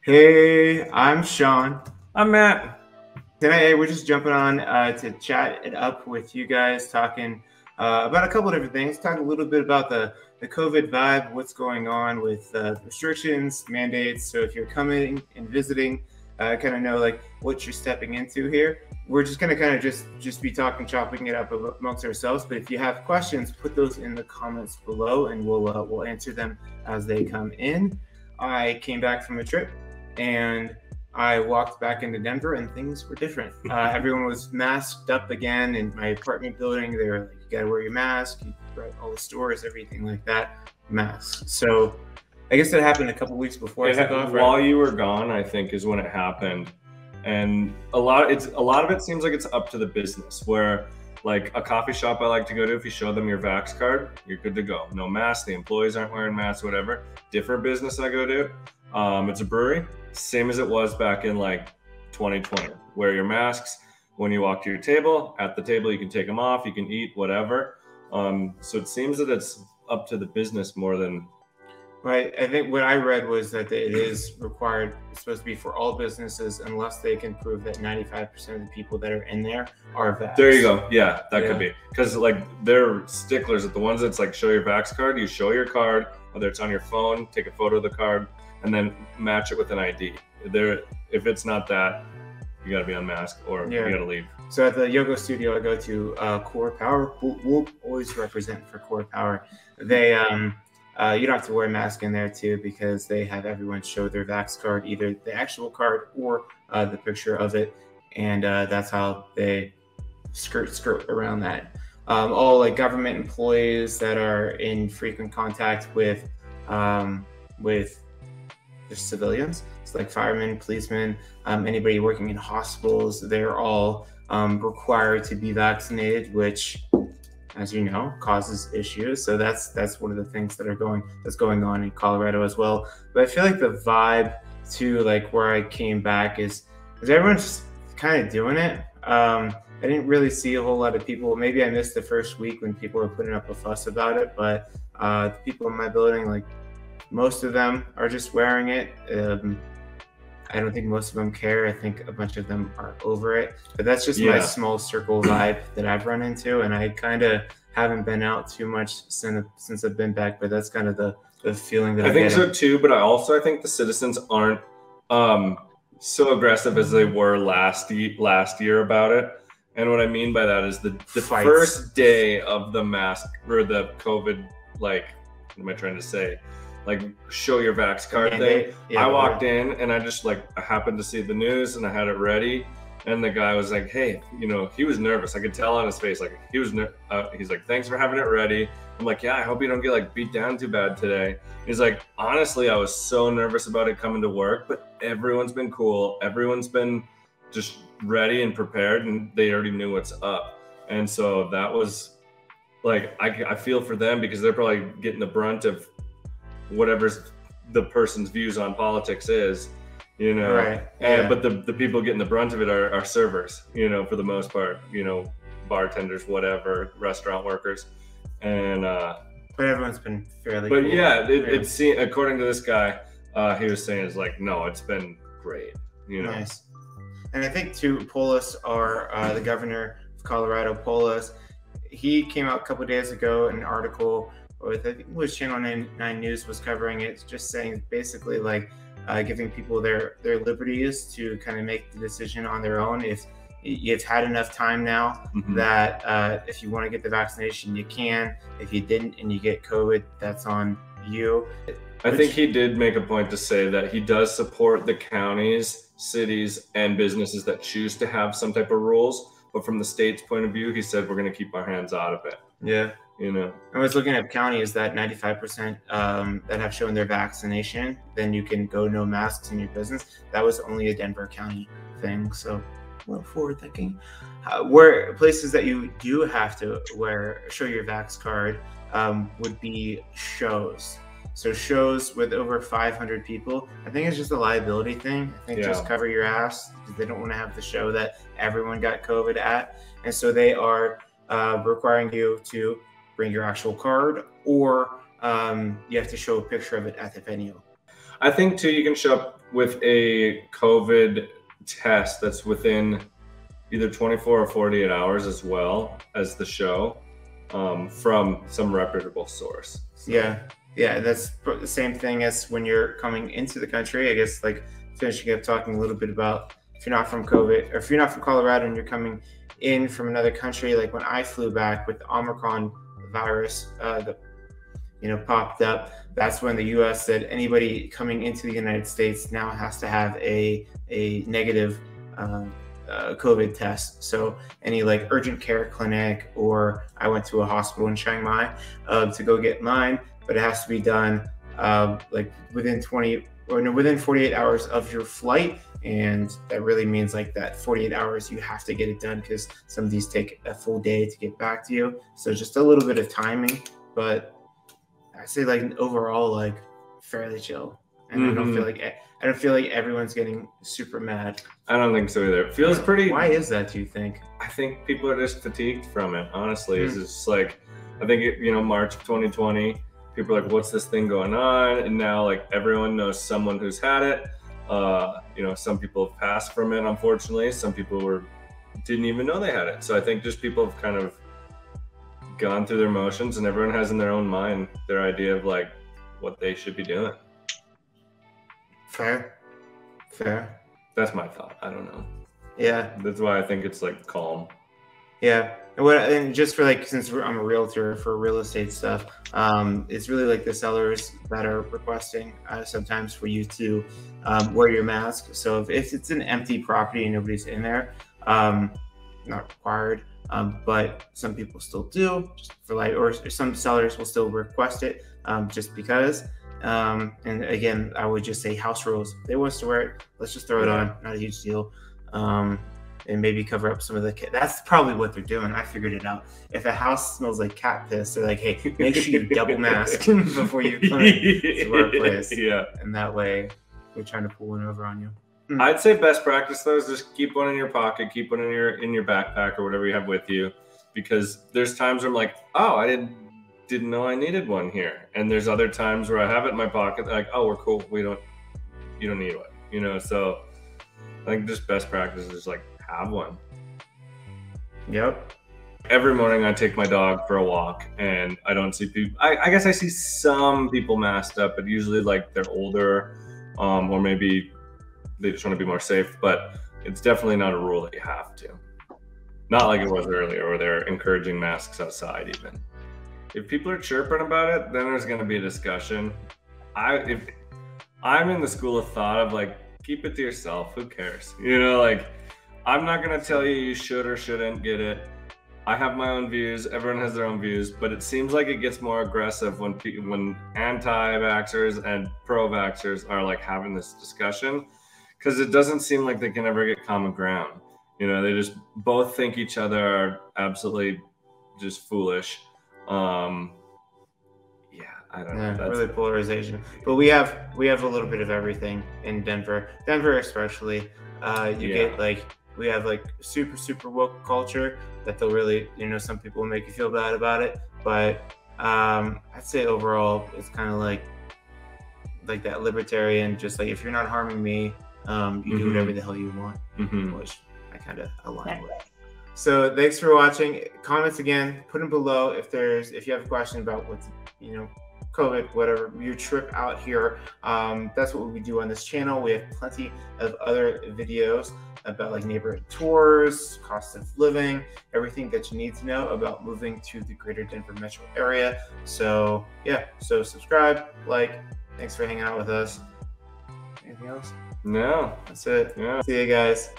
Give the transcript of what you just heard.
Hey, I'm Sean. I'm Matt. Tonight, we're just jumping on to chat it up with you guys, talking about a couple of different things. Talk a little bit about the COVID vibe, what's going on with restrictions, mandates. So if you're coming and visiting, kind of know like what you're stepping into here. We're just gonna kind of just be talking, chopping it up amongst ourselves. But if you have questions, put those in the comments below, and we'll answer them as they come in. I came back from a trip, and I walked back into Denver and things were different. Everyone was masked up again in my apartment building. They were like, you gotta wear your mask, all the stores, everything like that, masks. So I guess that happened a couple weeks before I took off. While you were gone, I think is when it happened. And a lot of it seems like it's up to the business, where like a coffee shop I like to go to, if you show them your Vax card, you're good to go. No mask, the employees aren't wearing masks, whatever. Different business I go to, it's a brewery, same as it was back in like 2020. Wear your masks when you walk to your table. At the table, you can take them off, you can eat, whatever. So it seems that it's up to the business more than... Right. I think what I read was that it is required, it's supposed to be for all businesses unless they can prove that 95% of the people that are in there are vaxxed. There you go. Yeah, that could be. Because like they're sticklers at the ones that's like show your Vax card. You show your card, whether it's on your phone, take a photo of the card, and then match it with an ID. If it's not that, you got to be unmasked or you got to leave. So at the yoga studio I go to, Core Power, we'll always represent for Core Power. They you don't have to wear a mask in there too, because they have everyone show their Vax card, either the actual card or the picture of it, and that's how they skirt around that. All like government employees that are in frequent contact with the civilians, it's like firemen, policemen, anybody working in hospitals, they're all required to be vaccinated, which, as you know, causes issues. So that's one of the things that's going on in Colorado as well. But I feel like the vibe to like where I came back is everyone's just kind of doing it. I didn't really see a whole lot of people. Maybe I missed the first week when people were putting up a fuss about it, but the people in my building, like most of them are just wearing it. I don't think most of them care. I think a bunch of them are over it. But that's just my small circle vibe that I've run into. And I kind of haven't been out too much since I've been back. But that's kind of the feeling that I think so too. But I think the citizens aren't so aggressive as they were last year about it. And what I mean by that is the first day of the mask or the COVID, like, what am I trying to say? Like show your Vax card thing. I walked in and I happened to see the news and I had it ready. And the guy was like, hey, he was nervous. I could tell on his face, like he's like, thanks for having it ready. I'm like, yeah, I hope you don't get like beat down too bad today. He's like, honestly, I was so nervous about it coming to work, but everyone's been cool. Everyone's been just ready and prepared, and they already knew what's up. And so that was like, I feel for them because they're probably getting the brunt of whatever's the person's views on politics is, Right. But the people getting the brunt of it are servers, for the most part, bartenders, whatever, restaurant workers, and but everyone's been fairly. But cool. It seemed, according to this guy, he was saying it's like, no, it's been great, Nice. And I think too, Polis, the governor of Colorado, Polis, he came out a couple of days ago in an article with, I think it was Channel 9 News was covering it, just saying basically like giving people their liberties to kind of make the decision on their own. If you've had enough time now that if you want to get the vaccination, you can. If you didn't and you get COVID, that's on you. I think he did make a point to say that he does support the counties, cities, and businesses that choose to have some type of rules. But from the state's point of view, he said, we're going to keep our hands out of it. Yeah. I was looking at counties that 95% that have shown their vaccination, then you can go no masks in your business. That was only a Denver County thing. So well forward thinking. Where places that you do have to show your Vax card would be shows. So shows with over 500 people, I think it's just a liability thing. I think just cover your ass, because they don't want to have the show that everyone got COVID at. And so they are requiring you to bring your actual card, or you have to show a picture of it at the venue. I think too, you can show up with a COVID test that's within either 24 or 48 hours as well as the show, from some reputable source. So. Yeah, that's the same thing as when you're coming into the country. I guess like finishing up talking a little bit about if you're not from COVID, or if you're not from Colorado and you're coming in from another country, like when I flew back with the Omicron virus that popped up, that's when the U.S. said anybody coming into the United States now has to have a negative COVID test. So any like urgent care clinic, or I went to a hospital in Chiang Mai to go get mine, but it has to be done like within 48 hours of your flight. And that really means like that 48 hours you have to get it done, because some of these take a full day to get back to you. So just a little bit of timing, but I say like overall like fairly chill. And I don't feel like everyone's getting super mad. I don't think so either. It feels pretty. Why is that, do you think? I think people are just fatigued from it, honestly. It's just like, I think March of 2020, people are like, what's this thing going on? And now like everyone knows someone who's had it. Some people have passed from it, unfortunately. Some people didn't even know they had it. So I think just people have kind of gone through their motions, and everyone has in their own mind their idea of like what they should be doing. Fair. That's my thought. I don't know. Yeah. That's why I think it's like calm. Yeah. And just for like, since I'm a realtor for real estate stuff, it's really like the sellers that are requesting sometimes for you to wear your mask. So if it's an empty property and nobody's in there, not required, but some people still do, just for like, or some sellers will still request it just because. And again, I would just say house rules. If they want us to wear it, let's just throw it on. Not a huge deal. And maybe cover up some of the cat. That's probably what they're doing. I figured it out. If a house smells like cat piss, they're like, hey, make sure you double mask before you come to our place. Yeah. And that way we're trying to pull one over on you. I'd say best practice though is just keep one in your pocket, keep one in your backpack or whatever you have with you, because there's times where I'm like, oh, I didn't know I needed one here. And there's other times where I have it in my pocket, like, oh, we're cool. You don't need one, so I think just best practice is like have one. Yep. Every morning I take my dog for a walk, and I don't see people. I guess I see some people masked up, but usually like they're older, or maybe they just want to be more safe, but it's definitely not a rule that you have to. Not like it was earlier, where they're encouraging masks outside even. If people are chirping about it, then there's going to be a discussion. If I'm in the school of thought of like, keep it to yourself, who cares? Like, I'm not going to tell you should or shouldn't get it. I have my own views. Everyone has their own views, but it seems like it gets more aggressive when anti-vaxxers and pro-vaxxers are like having this discussion, because it doesn't seem like they can ever get common ground. They just both think each other are absolutely just foolish. I don't know. That's really polarization. But we have a little bit of everything in Denver especially. Get like, we have like super woke culture that they'll really, some people will make you feel bad about it. But I'd say overall it's kind of like that libertarian, just like, if you're not harming me, you do whatever the hell you want, which I kind of align with. So thanks for watching. Comments again, put them below if you have a question about what's, COVID, whatever, your trip out here. That's what we do on this channel. We have plenty of other videos about like neighborhood tours, cost of living, everything that you need to know about moving to the greater Denver metro area. So yeah, so subscribe, like, thanks for hanging out with us. Anything else? No. That's it. Yeah. See you guys.